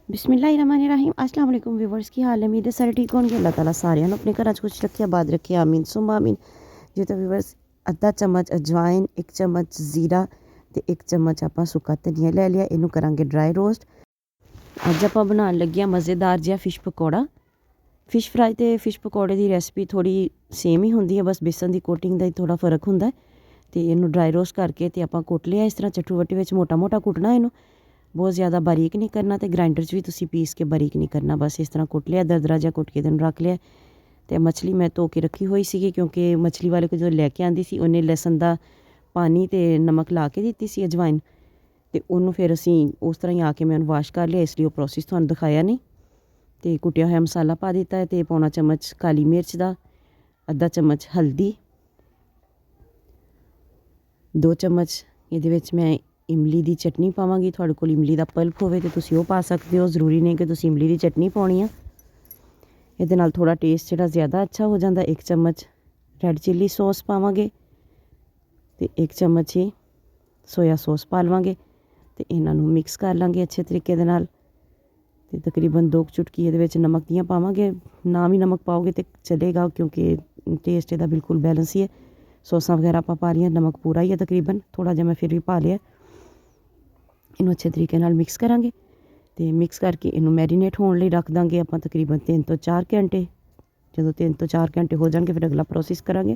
बिस्मिल्लाहिर्रहमानिर्रहीम अस्सलाम वालेकुम व्यूवर्स की हाल है उम्मीद है सारे ठीक होंगे। अल्लाह ताला सारिਆਂ ਨੂੰ ਆਪਣੇ ਘਰਾਂ 'ਚ ਕੁਛ ਰੱਖਿਆ ਬਾਦ ਰੱਖਿਆ ਆਮੀਨ ਸੁਮਾ ਆਮੀਨ। ਜੀ ਤਾਂ व्यूवर्स ਅੱਧਾ ਚਮਚ ਅਜਵਾਇਨ, 1 ਚਮਚ ਜ਼ੀਰਾ ਤੇ 1 ਚਮਚ ਆਪਾਂ ਸੁੱਕਾ ਧਨੀਆ ਲੈ ਲਿਆ। ਇਹਨੂੰ ਕਰਾਂਗੇ ਡਰਾਈ ਰੋਸਟ। ਅੱਜ ਆਪਾਂ ਬਣਾਉਣ ਲੱਗੇ ਆ ਮਜ਼ੇਦਾਰ ਜਿਹਾ ਫਿਸ਼ ਪਕੌੜਾ। ਫਿਸ਼ ਫਰਾਈ ਤੇ ਫਿਸ਼ ਪਕੌੜੇ ਦੀ ਰੈਸਪੀ ਥੋੜੀ ਸੇਮ ਹੀ ਹੁੰਦੀ ਹੈ, ਬਸ ਬੇਸਨ ਦੀ ਕੋਟਿੰਗ ਦਾ ਹੀ ਥੋੜਾ ਫਰਕ ਹੁੰਦਾ ਤੇ ਇਹਨੂੰ ਡਰਾਈ ਰੋਸਟ ਕਰਕੇ ਤੇ ਆਪਾਂ ਕੁੱਟ ਲਿਆ। ਇਸ ਤਰ੍ਹਾਂ ਚੱਟੂ ਵੱਟੀ ਵਿੱਚ ਮੋਟਾ-ਮੋਟਾ ਕੁੱਟਣਾ ਇਹਨੂੰ, बहुत ज़्यादा बारीक नहीं करना तो ग्राइंडर भी तुसी पीस के बारीक नहीं करना। बस इस तरह कुट लिया, दरदरा जा कुट के दिन रख लिया। तो मछली मैं धो के रखी हुई सी क्योंकि मछली वाले को जो लैके आंदी सी उन्हें लसन का पानी तो नमक ला के दी सी अजवाइन, तो उन्होंने फिर असी उस तरह ही आके मैं वाश कर लिया, इसलिए वो प्रोसेस तुहानूं दिखाया नहीं। तो कुटिया हुआ मसाला पा दिता है, तो पौना चम्मच काली मिर्च का, अद्धा चम्मच हल्दी, 2 चम्मच ये मैं इमली की चटनी पावांगी। तुहाडे कोल इमली का पल्प होवे तो तुसीं ओह पा सकते हो, ज़रूरी नहीं कि तुसीं इमली की चटनी पाउणी आ। इहदे नाल थोड़ा टेस्ट जिहड़ा ज़्यादा अच्छा हो जाता। 1 चम्मच रैड चिली सॉस पावांगे तो 1 चम्मच ही सोया सॉस पा लवांगे। तो इन्हां नूं मिक्स कर लांगे अच्छे तरीके दे नाल। ते तकरीबन 2 चुटकी इहदे विच नमक दियां पावांगे। ना भी नमक पाओगे तो चलेगा क्योंकि टेस्ट इहदा बिल्कुल बैलेंस ही है। सॉसां वगैरह आपां पा रही, नमक पूरा ही है तकरीबन, थोड़ा जिहा मैं फिर भी पा लिया। इनू अच्छे तरीके नाल मिक्स करांगे तो मिक्स करके इनू मैरीनेट होने लिए रख देंगे आप तकरीबन 3 तो 4 घंटे। जो 3 तो 4 घंटे हो जाएंगे फिर अगला प्रोसेस करांगे।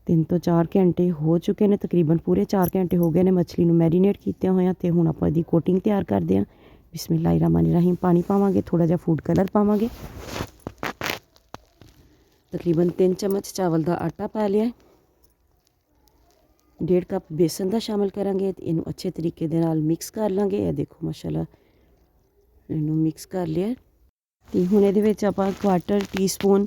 3 तो 4 घंटे हो चुके हैं, तकरीबन पूरे 4 घंटे हो गए ने मछली नू मैरीनेट किया हुआ। तो हुण आपां इहदी कोटिंग तैयार करते हैं। बिस्मिल्लाहिर्रहमानिर्रहीम। पानी पावांगे, थोड़ा जिहा फूड कलर पावांगे, तकरीबन 3 चम्मच चावल का आटा पा लिया, 1.5 कप बेसन का शामिल करांगे। तो इनू अच्छे तरीके दे नाल मिक्स कर लांगे। ये देखो माशाल्लाह इनू मिक्स कर लिया। तो हुण इहदे विच आपां 1/4 टी स्पून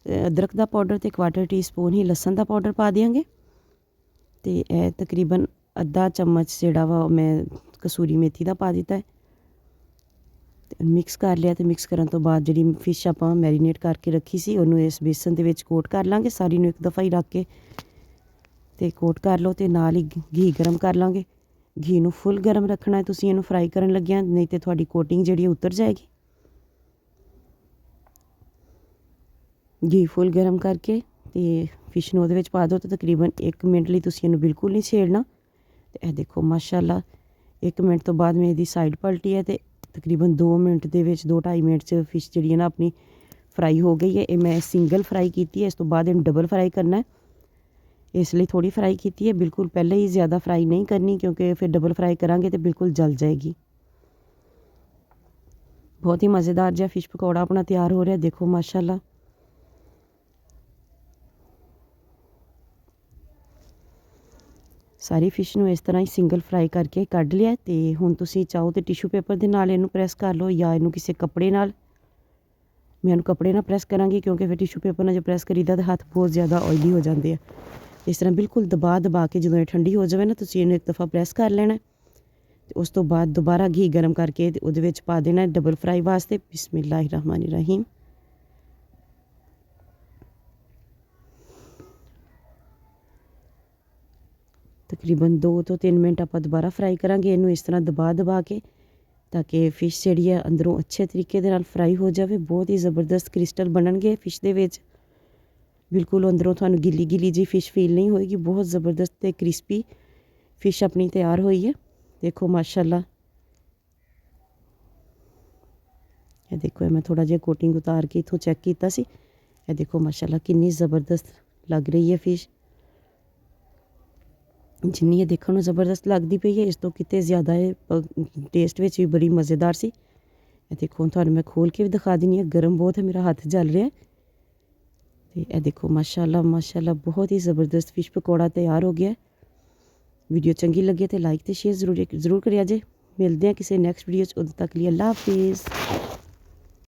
अदरक का पाउडर तो 1/4 टी स्पून ही लसन का पाउडर पा देंगे। तो यह तकरीबन अद्धा चम्मच जिहड़ा वा मैं कसूरी मेथी का पा दिता है। तो मिक्स कर लिया। तो मिक्स करन तो बाद जिहड़ी फिश आपां मैरीनेट करके रखी सी उहनूं इस बेसन दे विच कोट कर लांगे। सारी नूं एक दफ़ा ही रख के तो कोट कर लो। तो नाल ही घी गर्म कर लांगे। घी नूं फुल गर्म रखना है, तुसीं इहनूं फ्राई करन लग्गिआं, नहीं तो तुहाडी कोटिंग जिहड़ी उतर जाएगी। घी फुल गर्म करके तो फिश नूं उहदे विच पा दो। तो तकरीबन 1 मिनट लई तुसीं इहनूं बिल्कुल नहीं छेड़ना। तो यह देखो माशाल्लाह 1 मिनट तो बाद मैं इहदी साइड पलटी है। तो तकरीबन 2 मिनट दे विच 2-2.5 मिनट च फिश जिहड़ी है ना अपनी फ्राई हो गई है। ये मैं सिंगल फ्राई की है, इस तो बाद इहनूं डबल फ्राई करना है, इसलिए थोड़ी फ्राई की है। बिल्कुल पहले ही ज़्यादा फ्राई नहीं करनी क्योंकि फिर डबल फ्राई करांगे तो बिल्कुल जल जाएगी। बहुत ही मज़ेदार जिहा फिश पकौड़ा अपना तैयार हो रहा है। देखो माशाल्लाह सारी फिश नूं इस तरह ही सिंगल फ्राई करके कढ़ लिया। तो हुण तुसीं चाहो तो टिशू पेपर दे नाल इहनूं प्रेस कर लो या इहनूं किसी कपड़े नाल। मैं इहनूं कपड़े नाल प्रेस करांगी क्योंकि फिर टिशू पेपर नाल जो प्रेस करीदा तो हत्थ बहुत ज़्यादा ऑयली हो जाते हैं। इस तरह बिल्कुल दबा के जो ठंडी हो जाए ना तुसीं इहनूं एक दफ़ा प्रेस कर लेना। तो उस तो बाद दोबारा घी गर्म करके उहदे विच पा देना डबल फ्राई वास्ते। बिस्मिल्लाहिर्रहमानिर्रहीम। तकरीबन 2 तो 3 मिनट आपां दोबारा फ्राई करांगे इहनूं इस तरह दबा के, ताकि फिश जिहड़ी है अंदरों अच्छे तरीके दे नाल फ्राई हो जाए। बहुत ही ज़बरदस्त क्रिस्टल बनणगे फिश दे विच, बिल्कुल अंदरों तुहानूं गिली गिली जी फिश फील नहीं होएगी। बहुत ज़बरदस्त ते क्रिस्पी फिश अपनी तैयार हुई है। देखो माशाल्लाह ये देखो मैं थोड़ा जिहा कोटिंग उतार के इत्थों चैक कीता सी। ये देखो माशाल्लाह कितनी ज़बरदस्त लग रही है फिश। जिन्नी ये देखण नूं ज़बरदस्त लगदी पई है, इस तो किते ज़्यादा टेस्ट विच भी बड़ी मज़ेदार सी। ये देखो तुहानूं मैं खोल के भी दिखा दिन्नी आं, गर्म बहुत है, मेरा हत्थ जल रहा है। तो ये देखो माशाल्लाह माशाल्लाह बहुत ही ज़बरदस्त फिश पकौड़ा तैयार हो गया है। वीडियो चंगी लगे तो लाइक तो शेयर जरूर करिया जे। मिलते हैं किसी नैक्सट वीडियो, उदों तक लिए अल्लाह हाफिज़।